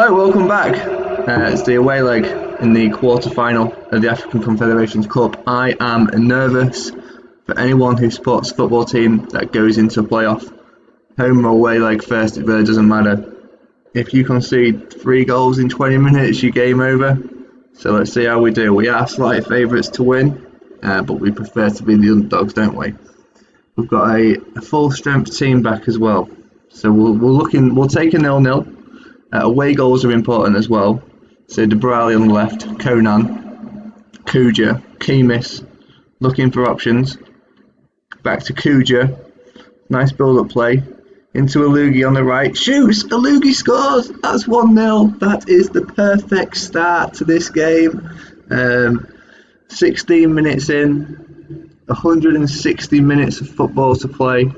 Hello, welcome back. It's the away leg in the quarter-final of the African Confederations Cup. I am nervous for anyone who supports a football team that goes into a playoff. Home or away leg first, it really doesn't matter. If you concede 3 goals in 20 minutes, your game over. So let's see how we do. We are slight favourites to win, but we prefer to be the underdogs, don't we? We've got a full-strength team back as well. So we'll take a 0-0. Away goals are important as well. So De Bruyne on the left, Conan, Kuja, Kemis, looking for options. Back to Kuja, nice build-up play. Into Alugi on the right, shoots, Alugi scores, that's 1-0. That is the perfect start to this game. 16 minutes in, 160 minutes of football to play.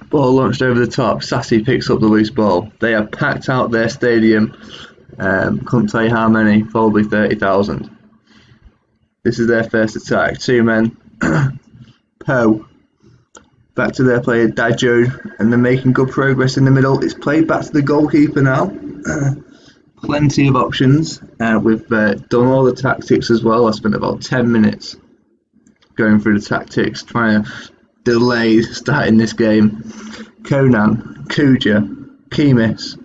Ball launched over the top. Sassy picks up the loose ball. They have packed out their stadium. Couldn't tell you how many, probably 30,000. This is their first attack. 2 men. Poe. Back to their player Dajo, and they're making good progress in the middle. It's played back to the goalkeeper now. Plenty of options. We've done all the tactics as well. I spent about 10 minutes going through the tactics, trying to delay starting this game. Conan, Kuja, Kemis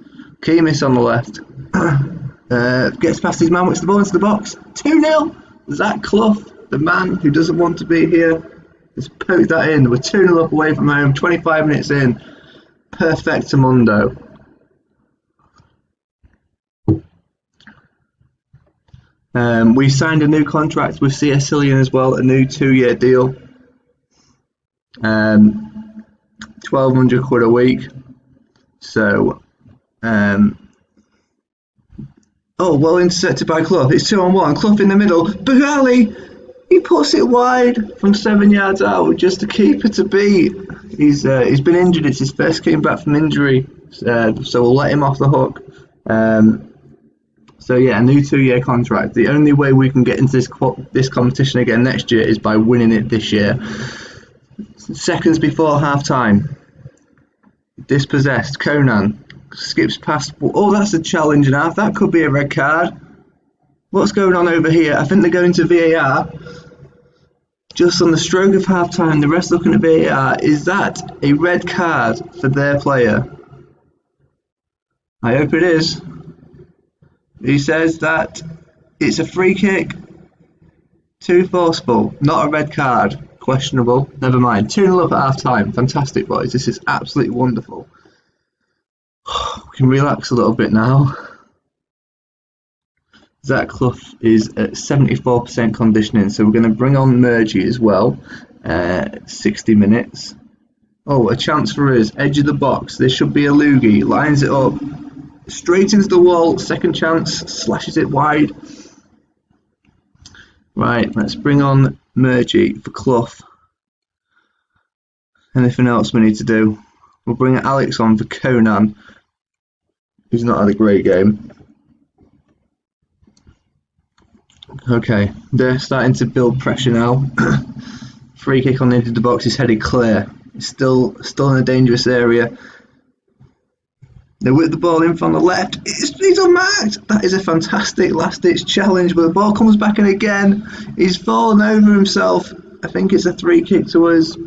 on the left. Gets past his man, whips the ball into the box. 2-0. Zach Clough, the man who doesn't want to be here, has poked that in. We're 2-0 up away from home, 25 minutes in. Perfectamundo. We signed a new contract with CS Cillian as well, a new 2-year deal. 1,200 quid a week. So, well intercepted by Clough. It's 2-on-1. Clough in the middle. Buhali, he puts it wide from 7 yards out. Just a keeper to beat. He's been injured. It's his first game back from injury. So we'll let him off the hook. So yeah, a new 2-year contract. The only way we can get into this competition again next year is by winning it this year. Seconds before half time, dispossessed. Conan skips past. Oh, that's a challenge and a half. That could be a red card. What's going on over here? I think they're going to VAR. Just on the stroke of half time, the rest looking at VAR. Is that a red card for their player? I hope it is. He says that it's a free kick. Too forceful. Not a red card. Questionable. Never mind. 2-0 up at half time. Fantastic, boys. This is absolutely wonderful. We can relax a little bit now. Zach Clough is at 74% conditioning, so we're going to bring on Mergy as well. 60 minutes. Oh, a chance for us. Edge of the box. This should be Alugi. Lines it up. Straight into the wall. Second chance. Slashes it wide. Right, let's bring on Mergy for Clough. Anything else we need to do? We'll bring Alex on for Conan, who's not had a great game. Okay, they're starting to build pressure now. Free kick on the edge of the box is headed clear. It's still in a dangerous area. They whip the ball in from the left. He's unmarked. That is a fantastic last-ditch challenge, but the ball comes back in again. He's fallen over himself. I think it's a free kick to us.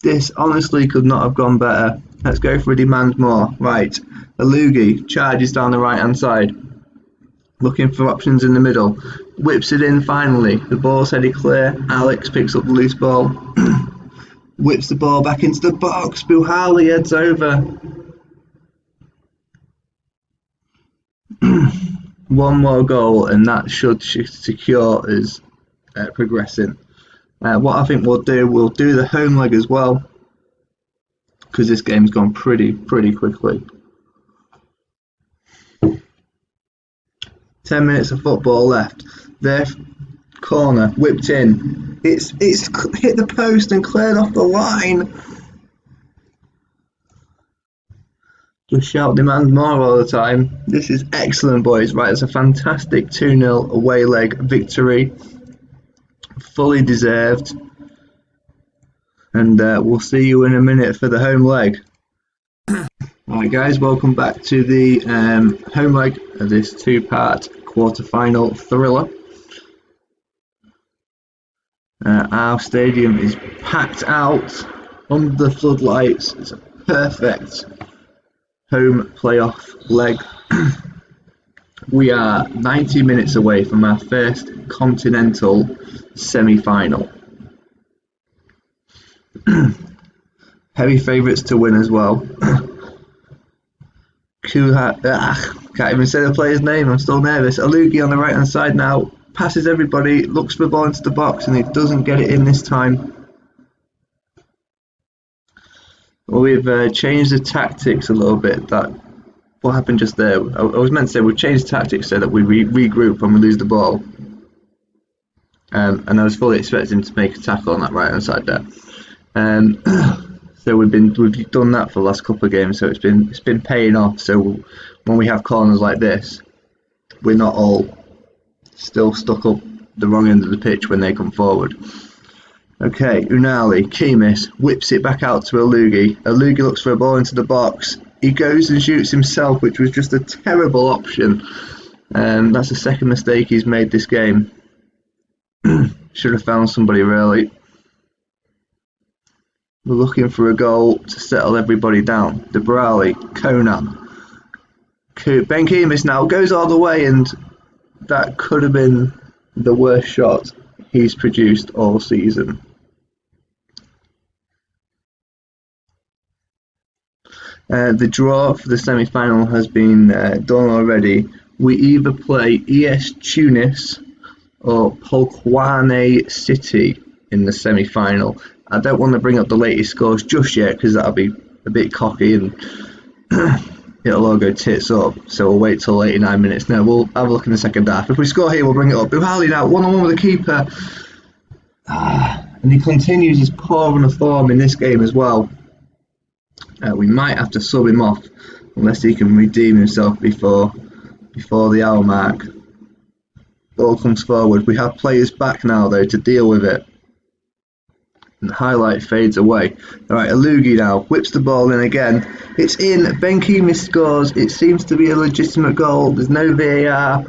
This honestly could not have gone better. Let's go for a demand more. Right, Alugi charges down the right-hand side. Looking for options in the middle. Whips it in finally. The ball's headed clear. Alex picks up the loose ball. Whips the ball back into the box. Buhali heads over. One more goal and that should secure us progressing. What I think we'll do the home leg as well, because this game's gone pretty quickly. 10 minutes of football left. Their corner whipped in. It's hit the post and cleared off the line. Just shout demand more all the time. This is excellent, boys. Right, it's a fantastic 2-0 away leg victory. Fully deserved. and we'll see you in a minute for the home leg. Alright guys, welcome back to the home leg of this two-part quarter-final thriller. Our stadium is packed out under the floodlights. It's a perfect home playoff leg. We are 90 minutes away from our first continental semi-final. Heavy favourites to win as well. Can't even say the player's name, I'm still nervous. Alugi on the right hand side now, passes everybody, looks for the ball into the box, and he doesn't get it in this time. Well, we've changed the tactics a little bit. What happened just there? I was meant to say we've changed tactics so that we regroup when we lose the ball. And I was fully expecting him to make a tackle on that right hand side there. So we've done that for the last couple of games, so it's been paying off. So when we have corners like this, we're not all still stuck up the wrong end of the pitch when they come forward. Okay, Unali, Kimis whips it back out to Alugi. Alugi looks for a ball into the box. He goes and shoots himself, which was just a terrible option. That's the second mistake he's made this game. Should have found somebody really. We're looking for a goal to settle everybody down. Debrali, Conan. Ben Kimis now goes all the way, and that could have been the worst shot he's produced all season. The draw for the semi-final has been done already. We either play ES Tunis or Polokwane City in the semi-final. I don't want to bring up the latest scores just yet because that'll be a bit cocky and it'll all go tits up. So we'll wait till 89 minutes. No, we'll have a look in the second half. If we score here, we'll bring it up. Buhali now, 1-on-1 with the keeper. And he continues his poor run of form in this game as well. We might have to sub him off unless he can redeem himself before the hour mark. Ball comes forward. We have players back now though to deal with it. And the highlight fades away. Alright, Alugi now whips the ball in again. It's in. Ben Kimis scores. It seems to be a legitimate goal. There's no VAR.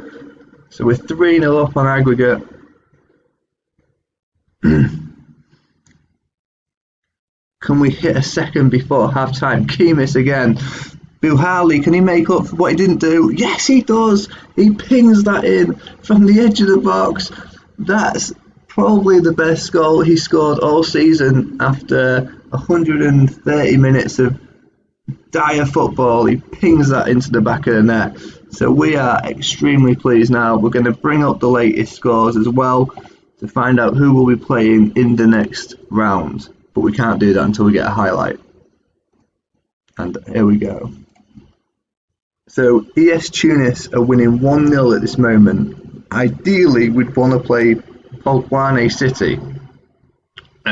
So we're 3-0 up on aggregate. Can we hit a second before half time? Kimis again. Buhali, can he make up for what he didn't do? Yes, he does. He pings that in from the edge of the box. That's probably the best goal he scored all season after 130 minutes of dire football. He pings that into the back of the net. So we are extremely pleased now. We're going to bring up the latest scores as well to find out who will be playing in the next round. But we can't do that until we get a highlight. And here we go. So ES Tunis are winning 1-0 at this moment. Ideally, we'd want to play Polokwane City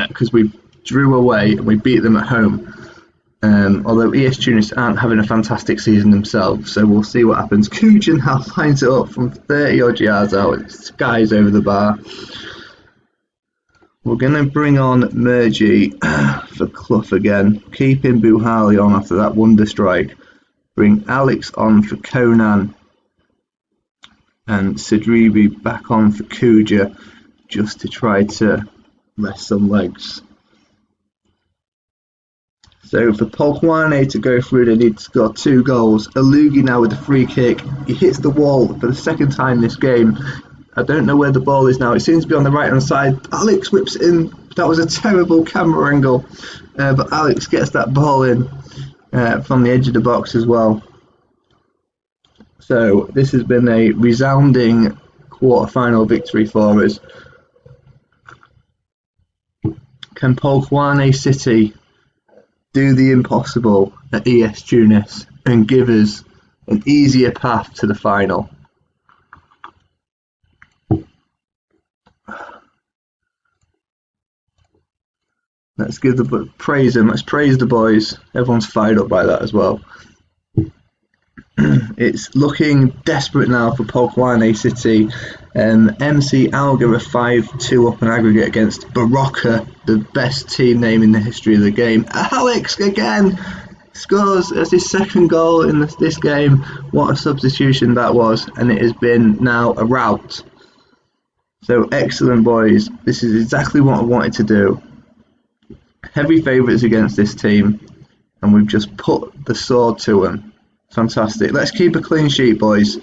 because we drew away and we beat them at home. Although ES Tunis aren't having a fantastic season themselves, so we'll see what happens. Kujan now lines it up from 30 odd yards out. It skies over the bar. We're going to bring on Mergi for Clough again, keeping Buhali on after that wonder strike. Bring Alex on for Conan and Sidribi back on for Kuja just to try to rest some legs. So for Polokwane to go through, they need to score 2 goals. Alugi now with the free kick. He hits the wall for the second time this game. I don't know where the ball is now. It seems to be on the right hand side. Alex whips it in. That was a terrible camera angle. But Alex gets that ball in from the edge of the box as well. So this has been a resounding quarter-final victory for us. Can Polokwane City do the impossible at ES Tunis and give us an easier path to the final? Let's praise them. Let's praise the boys. Everyone's fired up by that as well. It's looking desperate now for Polkwane City. MC Alga are 5-2 up on aggregate against Barocca, the best team name in the history of the game. Alex again scores as his second goal in this game. What a substitution that was, and it has been now a rout. So excellent, boys. This is exactly what I wanted to do. Heavy favourites against this team, and we've just put the sword to them. Fantastic. Let's keep a clean sheet, boys.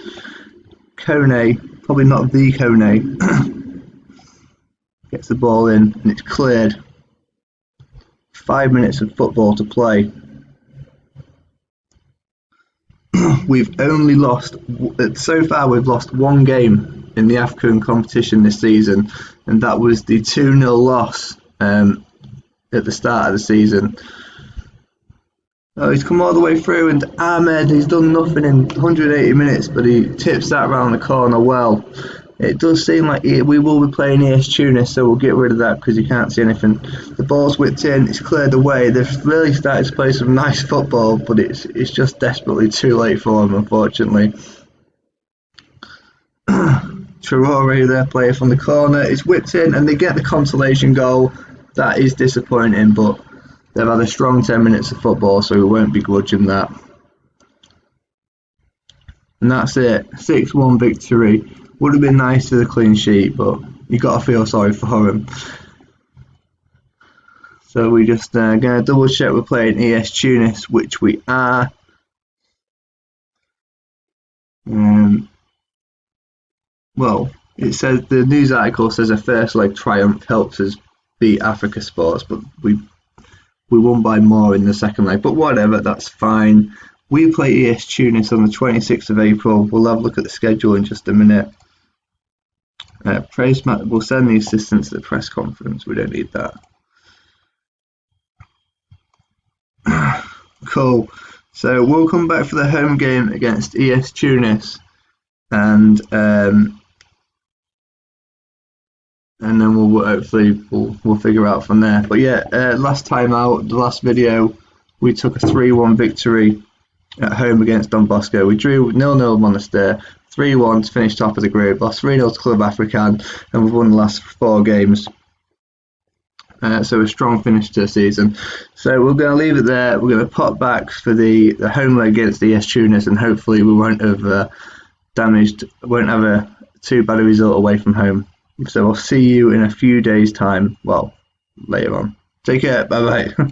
Kone, probably not the Kone, gets the ball in, and it's cleared. 5 minutes of football to play. We've only lost, so far we've lost one game in the African competition this season, and that was the 2-0 loss at the start of the season. Oh, he's come all the way through, and Ahmed, he's done nothing in 180 minutes, but he tips that round the corner well. It does seem like we will be playing ES Tunis, so we'll get rid of that because you can't see anything. The ball's whipped in, it's cleared away. They've really started to play some nice football, but it's just desperately too late for them, unfortunately. Traore, their player from the corner, is whipped in, and they get the consolation goal. That is disappointing, but they've had a strong 10 minutes of football, so we won't begrudge them that. And that's it. 6-1 victory. Would have been nice to the clean sheet, but you got to feel sorry for him. So we just going to double check we're playing ES Tunis, which we are. Well, it says the news article says a first leg triumph helps us beat Africa Sports, but we won by more in the second leg. But whatever, that's fine. We play ES Tunis on the 26th of April. We'll have a look at the schedule in just a minute. We'll send the assistants to the press conference. We don't need that. Cool. So we'll come back for the home game against ES Tunis, and then we'll hopefully we'll figure out from there. But yeah, last time out, the last video, we took a 3-1 victory at home against Don Bosco. We drew 0-0 Monastir, 3-1 to finish top of the group, lost 3-0 to Club African, and we've won the last 4 games. So a strong finish to the season. So we're going to leave it there. We're going to pop back for the home leg against the ES Tunis, and hopefully we won't have won't have a too bad a result away from home. So I'll see you in a few days' time. Well, later on. Take care. Bye bye.